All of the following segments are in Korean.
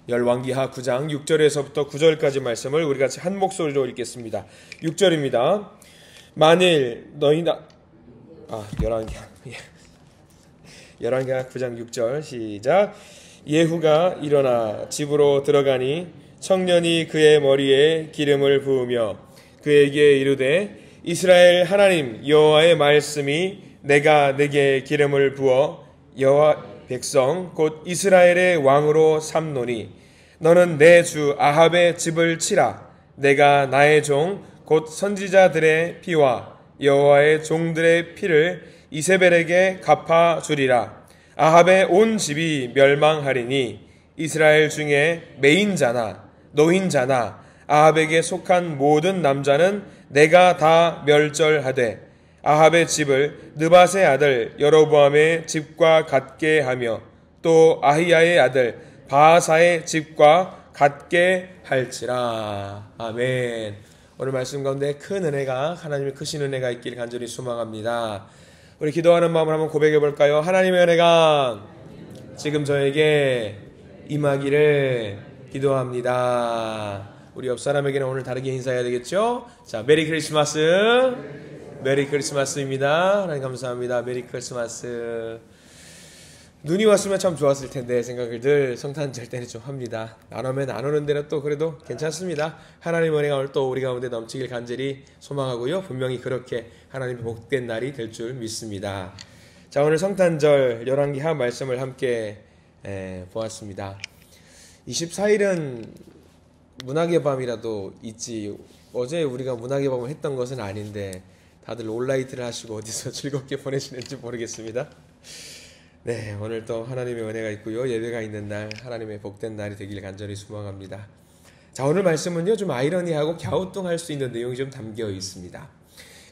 열왕기하 9장 6절에서부터 9절까지 말씀을 우리 같이 한 목소리로 읽겠습니다. 6절입니다. 만일 너희나 열왕기하 9장 6절 시작. 예후가 일어나 집으로 들어가니 청년이 그의 머리에 기름을 부으며 그에게 이르되 이스라엘 하나님 여호와의 말씀이 내가 내게 기름을 부어 여호와 백성 곧 이스라엘의 왕으로 삼노니 너는 내 주 아합의 집을 치라. 내가 나의 종 곧 선지자들의 피와 여호와의 종들의 피를 이세벨에게 갚아 주리라. 아합의 온 집이 멸망하리니 이스라엘 중에 매인자나 노인자나 아합에게 속한 모든 남자는 내가 다 멸절하되 아합의 집을 느밧의 아들 여로보암의 집과 같게 하며 또 아히야의 아들 바하사의 집과 같게 할지라. 아멘. 오늘 말씀 가운데 큰 은혜가, 하나님의 크신 은혜가 있기를 간절히 소망합니다. 우리 기도하는 마음을 한번 고백해 볼까요? 하나님의 은혜가 지금 저에게 임하기를 기도합니다. 우리 옆 사람에게는 오늘 다르게 인사해야 되겠죠? 자, 메리 크리스마스. 메리 크리스마스입니다. 하나님 감사합니다. 메리 크리스마스. 눈이 왔으면 참 좋았을 텐데 생각을 늘 성탄절 때는 좀 합니다. 안 오면 안 오는 데는 또 그래도 괜찮습니다. 하나님의 은혜가 오늘 또 우리 가운데 넘치길 간절히 소망하고요. 분명히 그렇게 하나님의 복된 날이 될 줄 믿습니다. 자, 오늘 성탄절 열왕기하 말씀을 함께 보았습니다. 24일은 문학의 밤이라도 있지, 어제 우리가 문학의 밤을 했던 것은 아닌데 다들 온라이트를 하시고 어디서 즐겁게 보내시는지 모르겠습니다. 네, 오늘 또 하나님의 은혜가 있고요. 예배가 있는 날, 하나님의 복된 날이 되길 간절히 소망합니다. 자, 오늘 말씀은요, 좀 아이러니하고 갸우뚱할 수 있는 내용이 좀 담겨 있습니다.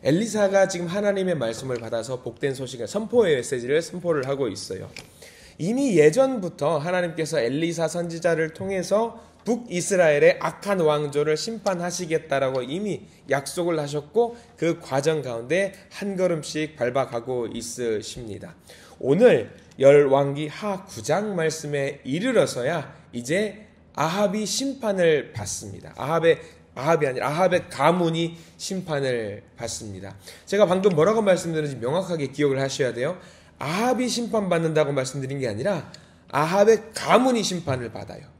엘리사가 지금 하나님의 말씀을 받아서 복된 소식을, 선포의 메시지를 선포를 하고 있어요. 이미 예전부터 하나님께서 엘리사 선지자를 통해서 북이스라엘의 악한 왕조를 심판하시겠다라고 이미 약속을 하셨고 그 과정 가운데 한 걸음씩 밟아가고 있으십니다. 오늘 열왕기하 9장 말씀에 이르러서야 이제 아합이 심판을 받습니다. 아합이 아니라 아합의 가문이 심판을 받습니다. 제가 방금 뭐라고 말씀드렸는지 명확하게 기억을 하셔야 돼요. 아합이 심판받는다고 말씀드린 게 아니라 아합의 가문이 심판을 받아요.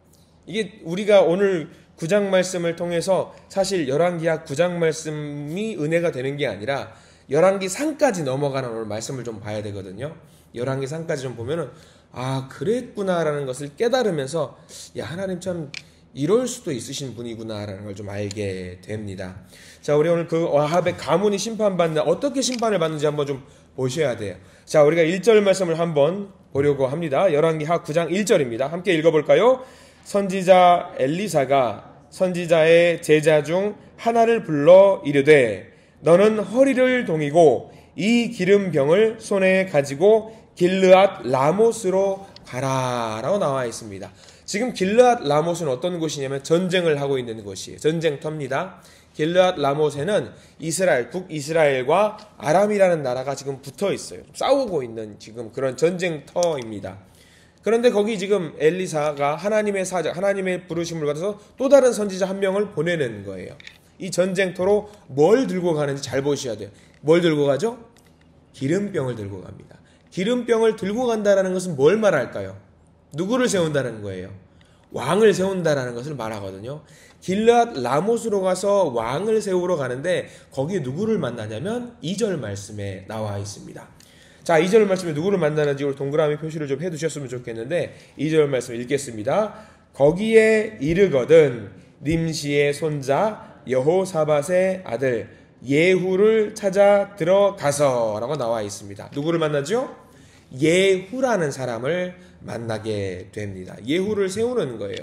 이게 우리가 오늘 9장 말씀을 통해서 사실 열왕기하 9장 말씀이 은혜가 되는 게 아니라 열왕기상까지 넘어가는 오늘 말씀을 좀 봐야 되거든요. 열왕기상까지 좀 보면은 아, 그랬구나라는 것을 깨달으면서 야, 하나님 참 이럴 수도 있으신 분이구나라는 걸 좀 알게 됩니다. 자, 우리 오늘 그 아합의 가문이 심판받는, 어떻게 심판을 받는지 한번 좀 보셔야 돼요. 자, 우리가 1절 말씀을 한번 보려고 합니다. 열왕기하 9장 1절입니다. 함께 읽어볼까요? 선지자 엘리사가 선지자의 제자 중 하나를 불러 이르되 너는 허리를 동이고 이 기름병을 손에 가지고 길르앗 라못으로 가라 라고 나와 있습니다. 지금 길르앗 라못은 어떤 곳이냐면 전쟁을 하고 있는 곳이에요. 전쟁터입니다. 길르앗 라못에는 이스라엘, 북이스라엘과 아람이라는 나라가 지금 붙어 있어요. 싸우고 있는 지금 그런 전쟁터입니다. 그런데 거기 지금 엘리사가 하나님의 사자, 하나님의 부르심을 받아서 또 다른 선지자 한 명을 보내는 거예요. 이 전쟁터로 뭘 들고 가는지 잘 보셔야 돼요. 뭘 들고 가죠? 기름병을 들고 갑니다. 기름병을 들고 간다는 것은 뭘 말할까요? 누구를 세운다는 거예요? 왕을 세운다는 것을 말하거든요. 길르앗 라못으로 가서 왕을 세우러 가는데 거기에 누구를 만나냐면 2절 말씀에 나와 있습니다. 자, 2절 말씀에 누구를 만나는지 동그라미 표시를 좀 해두셨으면 좋겠는데 2절 말씀 읽겠습니다. 거기에 이르거든 님시의 손자 여호사밧의 아들 예후를 찾아 들어가서 라고 나와 있습니다. 누구를 만나죠? 예후라는 사람을 만나게 됩니다. 예후를 세우는 거예요.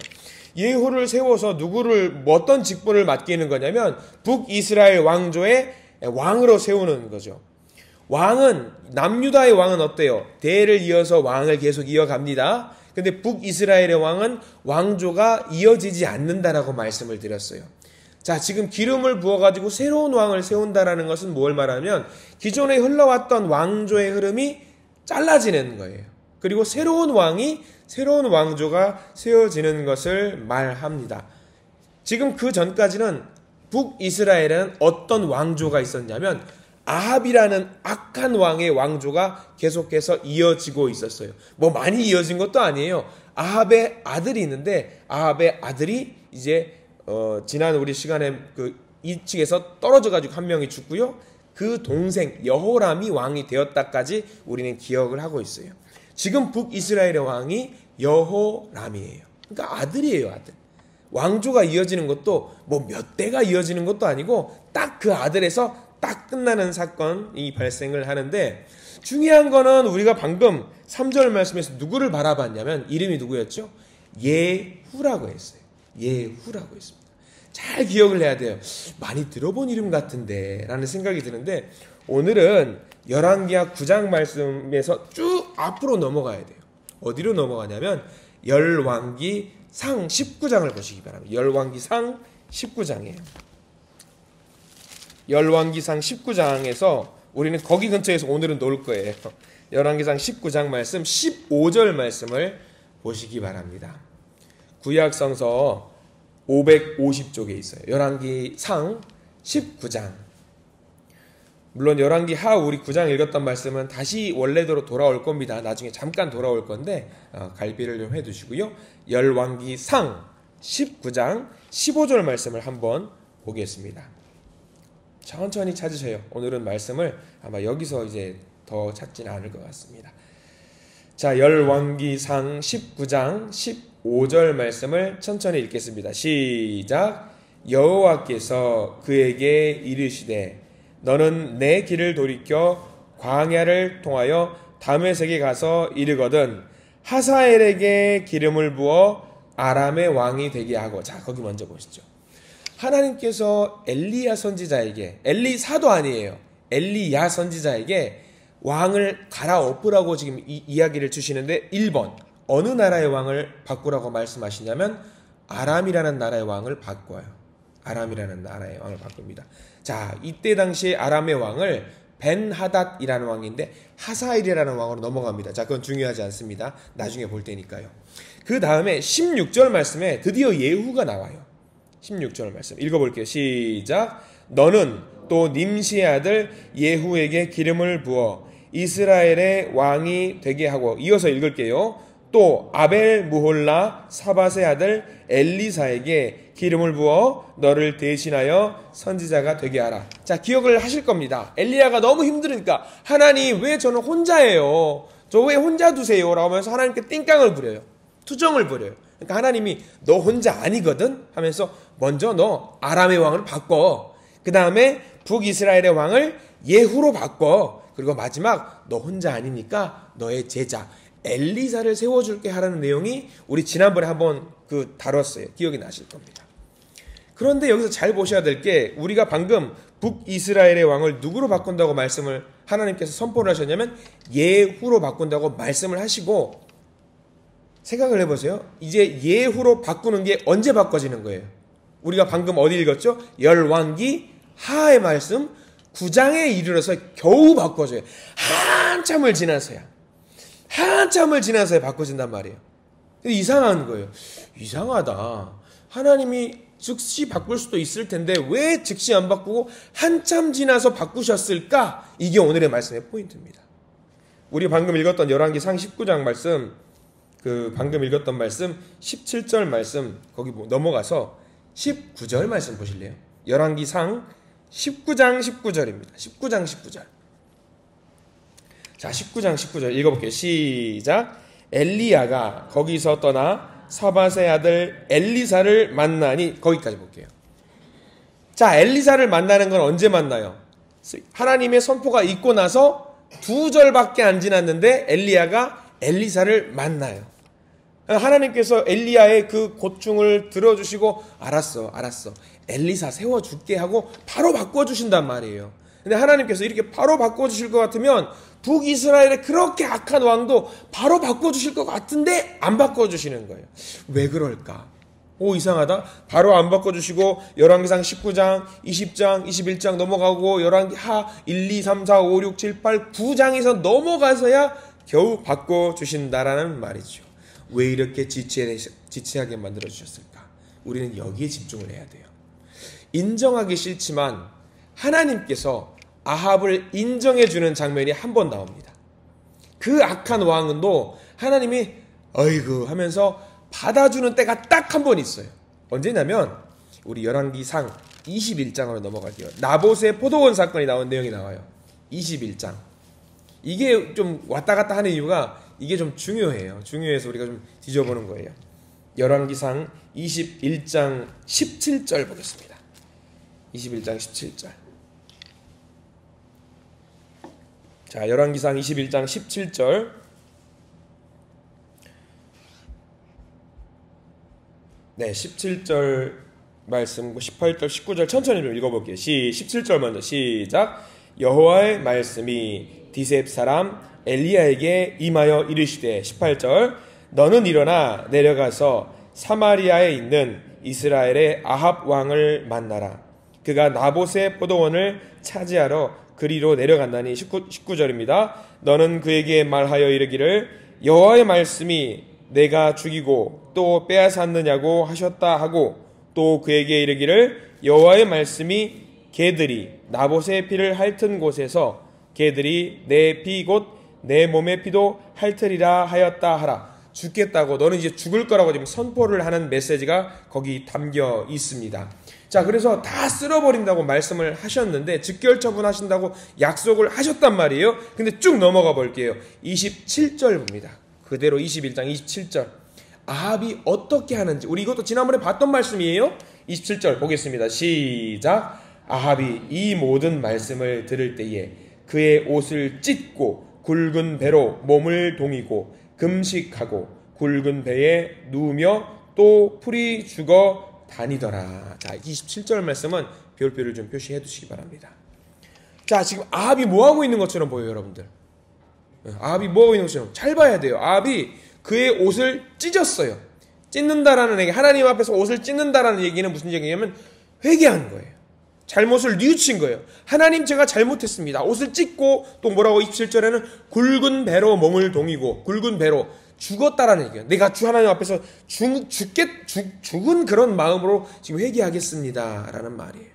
예후를 세워서 누구를, 어떤 직분을 맡기는 거냐면 북이스라엘 왕조의 왕으로 세우는 거죠. 왕은, 남유다의 왕은 어때요? 대를 이어서 왕을 계속 이어갑니다. 근데 북이스라엘의 왕은 왕조가 이어지지 않는다라고 말씀을 드렸어요. 자, 지금 기름을 부어가지고 새로운 왕을 세운다라는 것은 뭘 말하면 기존에 흘러왔던 왕조의 흐름이 잘라지는 거예요. 그리고 새로운 왕조가 세워지는 것을 말합니다. 지금 그 전까지는 북이스라엘에는 어떤 왕조가 있었냐면 아합이라는 악한 왕의 왕조가 계속해서 이어지고 있었어요. 뭐 많이 이어진 것도 아니에요. 아합의 아들이 있는데 아합의 아들이 이제 지난 우리 시간에 이 측에서 떨어져가지고 한 명이 죽고요. 그 동생 여호람이 왕이 되었다까지 우리는 기억을 하고 있어요. 지금 북이스라엘의 왕이 여호람이에요. 그러니까 아들이에요, 아들. 왕조가 이어지는 것도 뭐 몇 대가 이어지는 것도 아니고 딱 그 아들에서 딱 끝나는 사건이 발생을 하는데, 중요한 거는 우리가 방금 3절 말씀에서 누구를 바라봤냐면 이름이 누구였죠? 예후라고 했어요. 예후라고 했습니다. 잘 기억을 해야 돼요. 많이 들어본 이름 같은데 라는 생각이 드는데, 오늘은 열왕기하 9장 말씀에서 쭉 앞으로 넘어가야 돼요. 어디로 넘어가냐면 열왕기 상 19장을 보시기 바랍니다. 열왕기 상 19장이에요. 열왕기상 19장에서 우리는 거기 근처에서 오늘은 놀 거예요. 열왕기상 19장 말씀 15절 말씀을 보시기 바랍니다. 구약성서 550쪽에 있어요. 열왕기상 19장. 물론 열왕기하 우리 9장 읽었던 말씀은 다시 원래대로 돌아올 겁니다. 나중에 잠깐 돌아올 건데 갈피를 좀 해두시고요. 열왕기상 19장 15절 말씀을 한번 보겠습니다. 천천히 찾으세요. 오늘은 말씀을 아마 여기서 이제 더 찾지는 않을 것 같습니다. 자, 열왕기상 19장 15절 말씀을 천천히 읽겠습니다. 시작. 여호와께서 그에게 이르시되 너는 내 길을 돌이켜 광야를 통하여 다메섹에 가서 이르거든 하사엘에게 기름을 부어 아람의 왕이 되게 하고. 자, 거기 먼저 보시죠. 하나님께서 엘리야 선지자에게, 엘리사도 아니에요, 엘리야 선지자에게 왕을 갈아엎으라고 지금 이야기를 주시는데 1번 어느 나라의 왕을 바꾸라고 말씀하시냐면 아람이라는 나라의 왕을 바꿔요. 아람이라는 나라의 왕을 바꿉니다. 자, 이때 당시에 아람의 왕을 벤하닷이라는 왕인데 하사엘이라는 왕으로 넘어갑니다. 자, 그건 중요하지 않습니다. 나중에 볼 테니까요. 그 다음에 16절 말씀에 드디어 예후가 나와요. 16절 말씀 읽어볼게요. 시작. 너는 또 님시의 아들 예후에게 기름을 부어 이스라엘의 왕이 되게 하고. 이어서 읽을게요. 또 아벨 무홀라 사밧의 아들 엘리사에게 기름을 부어 너를 대신하여 선지자가 되게 하라. 자, 기억을 하실 겁니다. 엘리야가 너무 힘드니까 하나님 왜 저는 혼자예요? 저 왜 혼자 두세요? 라고 하면서 하나님께 띵깡을 부려요. 투정을 부려요. 그러니까 하나님이 너 혼자 아니거든 하면서 먼저 너 아람의 왕을 바꿔. 그 다음에 북이스라엘의 왕을 예후로 바꿔. 그리고 마지막 너 혼자 아니니까 너의 제자 엘리사를 세워줄게 하라는 내용이 우리 지난번에 한번 다뤘어요. 기억이 나실 겁니다. 그런데 여기서 잘 보셔야 될 게, 우리가 방금 북이스라엘의 왕을 누구로 바꾼다고 말씀을 하나님께서 선포를 하셨냐면 예후로 바꾼다고 말씀을 하시고, 생각을 해보세요. 이제 예후로 바꾸는 게 언제 바꿔지는 거예요? 우리가 방금 어디 읽었죠? 열왕기 하의 말씀 9장에 이르러서 겨우 바꿔져요. 한참을 지나서야 바꿔진단 말이에요. 이상한 거예요. 이상하다. 하나님이 즉시 바꿀 수도 있을 텐데 왜 즉시 안 바꾸고 한참 지나서 바꾸셨을까? 이게 오늘의 말씀의 포인트입니다. 우리 방금 읽었던 열왕기상 19장 말씀, 방금 읽었던 말씀 17절 말씀 거기 넘어가서 19절 말씀 보실래요? 열왕기상 19장 19절입니다. 19장 19절. 자, 19장 19절 읽어볼게요. 시작. 엘리야가 거기서 떠나 사밧의 아들 엘리사를 만나니. 거기까지 볼게요. 자, 엘리사를 만나는 건 언제 만나요? 하나님의 선포가 있고 나서 2절밖에 안 지났는데 엘리야가 엘리사를 만나요. 하나님께서 엘리야의 그 고충을 들어주시고 알았어 엘리사 세워줄게 하고 바로 바꿔주신단 말이에요. 근데 하나님께서 이렇게 바로 바꿔주실 것 같으면 북이스라엘의 그렇게 악한 왕도 바로 바꿔주실 것 같은데 안 바꿔주시는 거예요. 왜 그럴까? 이상하다. 바로 안 바꿔주시고 열왕기상 19장, 20장, 21장 넘어가고 열왕기하 1, 2, 3, 4, 5, 6, 7, 8, 9장에서 넘어가서야 겨우 바꿔주신다라는 말이죠. 왜 이렇게 지체하게 만들어주셨을까? 우리는 여기에 집중을 해야 돼요. 인정하기 싫지만 하나님께서 아합을 인정해주는 장면이 한 번 나옵니다. 그 악한 왕도 하나님이 어이구 하면서 받아주는 때가 딱 한 번 있어요. 언제냐면 우리 열왕기상 21장으로 넘어갈게요. 나봇의 포도원 사건이 나온 내용이 나와요. 21장. 이게 좀 왔다 갔다 하는 이유가 이게 좀 중요해요. 중요해서 우리가 좀 뒤져보는 거예요. 열왕기상 21장 17절 보겠습니다. 21장 17절. 자, 열왕기상 21장 17절. 네, 17절 말씀, 18절, 19절 천천히 좀 읽어볼게요. 17절 먼저 시작. 여호와의 말씀이 디셉 사람 엘리야에게 임하여 이르시되 18절 너는 일어나 내려가서 사마리아에 있는 이스라엘의 아합 왕을 만나라. 그가 나봇의 포도원을 차지하러 그리로 내려간다니. 19절입니다. 너는 그에게 말하여 이르기를 여호와의 말씀이 내가 죽이고 또 빼앗았느냐고 하셨다 하고 또 그에게 이르기를 여호와의 말씀이 개들이 나봇의 피를 핥은 곳에서 개들이 내 피 곧 내 몸의 피도 핥으리라 하였다 하라. 죽겠다고, 너는 이제 죽을 거라고 지금 선포를 하는 메시지가 거기 담겨 있습니다. 자, 그래서 다 쓸어버린다고 말씀을 하셨는데 즉결처분하신다고 약속을 하셨단 말이에요. 근데 쭉 넘어가 볼게요. 27절 봅니다. 그대로 21장 27절. 아합이 어떻게 하는지, 우리 이것도 지난번에 봤던 말씀이에요. 27절 보겠습니다. 시작. 아합이 이 모든 말씀을 들을 때에 그의 옷을 찢고 굵은 배로 몸을 동이고 금식하고 굵은 배에 누우며 또 풀이 죽어 다니더라. 자, 27절 말씀은 별표를 좀 표시해 두시기 바랍니다. 자, 지금 아합이 뭐하고 있는 것처럼 보여요, 여러분들. 아합이 뭐하고 있는 것처럼 잘 봐야 돼요. 아합이 그의 옷을 찢었어요. 찢는다라는 얘기, 하나님 앞에서 옷을 찢는다라는 얘기는 무슨 얘기냐면 회개한 거예요. 잘못을 뉘우친 거예요. 하나님, 제가 잘못했습니다. 옷을 찢고 또 뭐라고 27절에는 굵은 배로 몸을 동이고, 굵은 배로 죽었다라는 얘기예요. 내가 주 하나님 앞에서 죽은 그런 마음으로 지금 회개하겠습니다 라는 말이에요.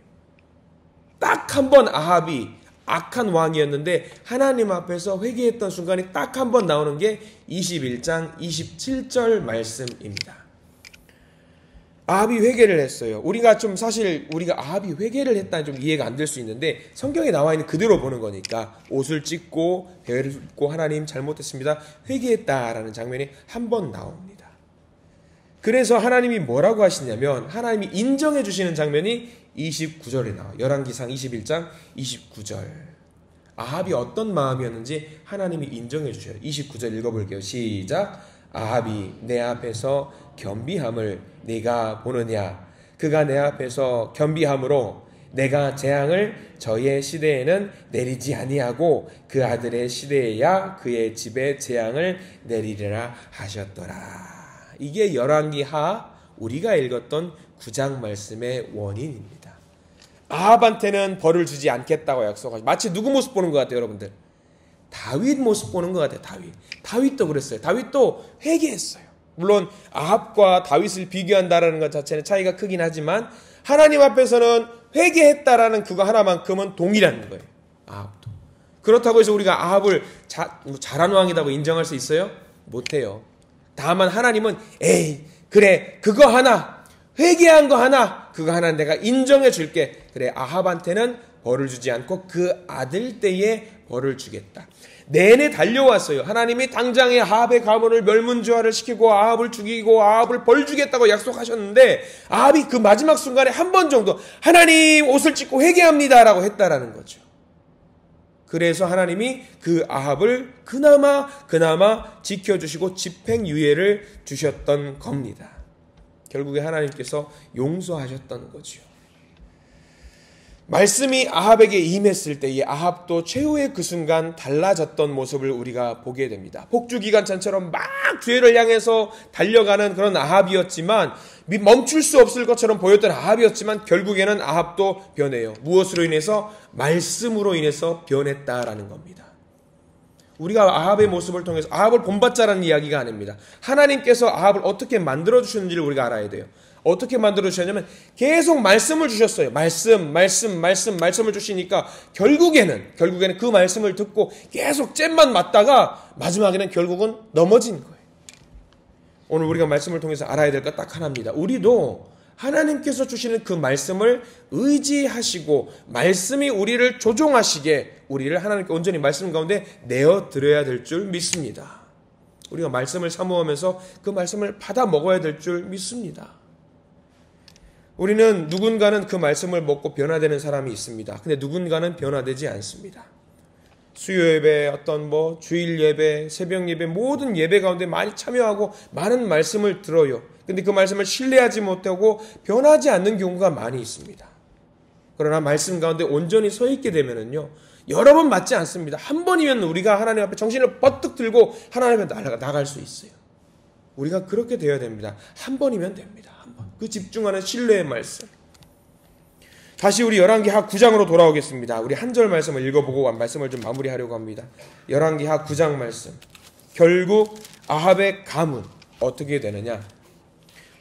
딱 한 번 아합이 악한 왕이었는데 하나님 앞에서 회개했던 순간이 딱 한 번 나오는 게 21장 27절 말씀입니다. 아합이 회개를 했어요. 우리가 좀 사실 우리가 아합이 회개를 했다는 좀 이해가 안 될 수 있는데 성경에 나와 있는 그대로 보는 거니까 옷을 찢고 배를 찢고 하나님 잘못했습니다. 회개했다라는 장면이 한 번 나옵니다. 그래서 하나님이 뭐라고 하시냐면 하나님이 인정해 주시는 장면이 29절에 나와요. 열왕기상 21장 29절. 아합이 어떤 마음이었는지 하나님이 인정해 주셔요. 29절 읽어볼게요. 시작. 아합이 내 앞에서 겸비함을 네가 보느냐. 그가 내 앞에서 겸비함으로 내가 재앙을 저의 시대에는 내리지 아니하고 그 아들의 시대에야 그의 집에 재앙을 내리리라 하셨더라. 이게 열왕기하 우리가 읽었던 9장 말씀의 원인입니다. 아합한테는 벌을 주지 않겠다고 약속하죠. 마치 누구 모습 보는 것 같아요, 여러분들? 다윗 모습 보는 것 같아요. 다윗도 그랬어요. 다윗도 회개했어요. 물론 아합과 다윗을 비교한다라는 것 자체는 차이가 크긴 하지만 하나님 앞에서는 회개했다라는 그거 하나만큼은 동일한 거예요. 아합도. 그렇다고 해서 우리가 아합을 잘한 왕이라고 인정할 수 있어요? 못해요. 다만 하나님은 에이 그래 그거 하나 회개한 거 하나 그거 하나 내가 인정해 줄게. 그래 아합한테는 벌을 주지 않고 그 아들 때에 벌을 주겠다. 내내 달려왔어요. 하나님이 당장에 아합의 가문을 멸문지화를 시키고 아합을 죽이고 아합을 벌 주겠다고 약속하셨는데 아합이 그 마지막 순간에 한 번 정도 하나님 옷을 찢고 회개합니다라고 했다라는 거죠. 그래서 하나님이 그 아합을 그나마 지켜주시고 집행유예를 주셨던 겁니다. 결국에 하나님께서 용서하셨던 거죠. 말씀이 아합에게 임했을 때에 아합도 최후의 그 순간 달라졌던 모습을 우리가 보게 됩니다. 폭주기관차처럼 막 죄를 향해서 달려가는 그런 아합이었지만 멈출 수 없을 것처럼 보였던 아합이었지만 결국에는 아합도 변해요. 무엇으로 인해서? 말씀으로 인해서 변했다라는 겁니다. 우리가 아합의 모습을 통해서 아합을 본받자라는 이야기가 아닙니다. 하나님께서 아합을 어떻게 만들어 주셨는지를 우리가 알아야 돼요. 어떻게 만들어 주셨냐면 계속 말씀을 주셨어요. 말씀을 주시니까 결국에는 그 말씀을 듣고 계속 잼만 맞다가 마지막에는 결국은 넘어진 거예요. 오늘 우리가 말씀을 통해서 알아야 될 것 딱 하나입니다. 우리도 하나님께서 주시는 그 말씀을 의지하시고 말씀이 우리를 조종하시게 우리를 하나님께 온전히 말씀 가운데 내어드려야 될 줄 믿습니다. 우리가 말씀을 사모하면서 그 말씀을 받아 먹어야 될 줄 믿습니다. 우리는 누군가는 그 말씀을 먹고 변화되는 사람이 있습니다. 근데 누군가는 변화되지 않습니다. 수요 예배, 주일 예배, 새벽 예배, 모든 예배 가운데 많이 참여하고 많은 말씀을 들어요. 근데 그 말씀을 신뢰하지 못하고 변하지 않는 경우가 많이 있습니다. 그러나 말씀 가운데 온전히 서 있게 되면은요, 여러 번 맞지 않습니다. 한 번이면 우리가 하나님 앞에 정신을 버뜩 들고 하나님 앞에 나갈 수 있어요. 우리가 그렇게 되어야 됩니다. 한 번이면 됩니다. 한 번. 그 집중하는 신뢰의 말씀. 다시 우리 열왕기하 9장으로 돌아오겠습니다. 우리 한 절 말씀을 읽어보고 말씀을 좀 마무리하려고 합니다. 열왕기하 9장 말씀. 결국 아합의 가문 어떻게 되느냐?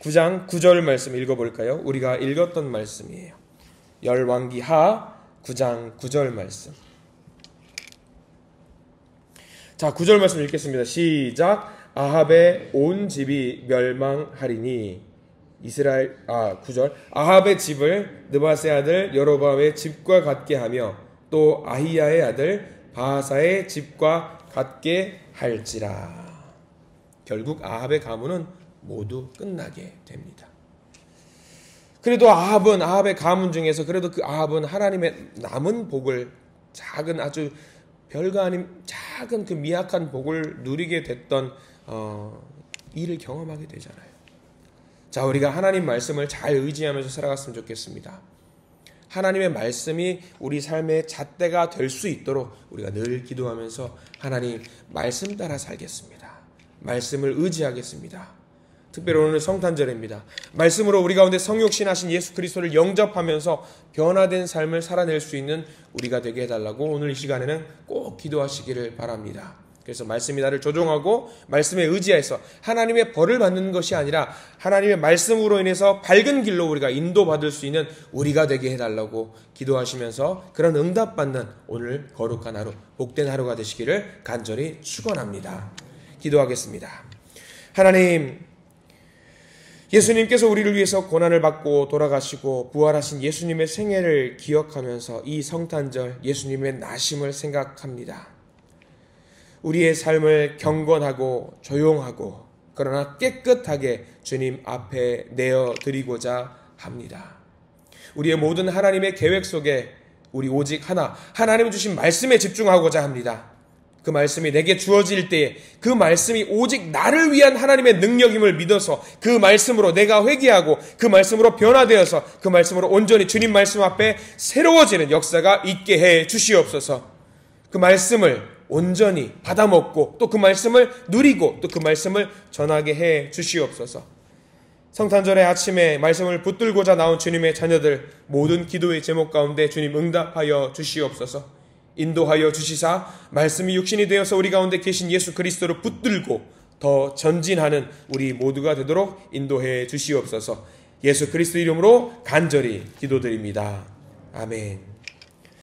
9장 9절 말씀 읽어볼까요? 우리가 읽었던 말씀이에요. 열왕기하 9장 9절 말씀. 자, 9절 말씀 읽겠습니다. 시작. 아합의 온 집이 멸망하리니 9절. 아합의 집을 느바세 아들 여로보암의 집과 같게 하며 또 아히야의 아들 바하사의 집과 같게 할지라. 결국 아합의 가문은 모두 끝나게 됩니다. 그래도 아합의 가문 중에서 그래도 그 아합은 하나님의 남은 복을 아주 별거 아닌 작은 그 미약한 복을 누리게 됐던 일을 경험하게 되잖아요. 자, 우리가 하나님 말씀을 잘 의지하면서 살아갔으면 좋겠습니다. 하나님의 말씀이 우리 삶의 잣대가 될 수 있도록 우리가 늘 기도하면서 하나님 말씀 따라 살겠습니다. 말씀을 의지하겠습니다. 특별히 오늘 성탄절입니다. 말씀으로 우리 가운데 성육신하신 예수 그리스도를 영접하면서 변화된 삶을 살아낼 수 있는 우리가 되게 해달라고 오늘 이 시간에는 꼭 기도하시기를 바랍니다. 그래서 말씀이 나를 조종하고 말씀에 의지해서 하나님의 벌을 받는 것이 아니라 하나님의 말씀으로 인해서 밝은 길로 우리가 인도받을 수 있는 우리가 되게 해달라고 기도하시면서 그런 응답받는 오늘 거룩한 하루, 복된 하루가 되시기를 간절히 축원합니다. 기도하겠습니다. 하나님, 예수님께서 우리를 위해서 고난을 받고 돌아가시고 부활하신 예수님의 생애를 기억하면서 이 성탄절 예수님의 나심을 생각합니다. 우리의 삶을 경건하고 조용하고 그러나 깨끗하게 주님 앞에 내어드리고자 합니다. 우리의 모든 하나님의 계획 속에 우리 오직 하나, 하나님 주신 말씀에 집중하고자 합니다. 그 말씀이 내게 주어질 때에 그 말씀이 오직 나를 위한 하나님의 능력임을 믿어서 그 말씀으로 내가 회개하고 그 말씀으로 변화되어서 그 말씀으로 온전히 주님 말씀 앞에 새로워지는 역사가 있게 해 주시옵소서. 그 말씀을 온전히 받아먹고 또 그 말씀을 누리고 또 그 말씀을 전하게 해 주시옵소서. 성탄절의 아침에 말씀을 붙들고자 나온 주님의 자녀들 모든 기도의 제목 가운데 주님 응답하여 주시옵소서. 인도하여 주시사 말씀이 육신이 되어서 우리 가운데 계신 예수 그리스도를 붙들고 더 전진하는 우리 모두가 되도록 인도해 주시옵소서. 예수 그리스도 이름으로 간절히 기도드립니다. 아멘.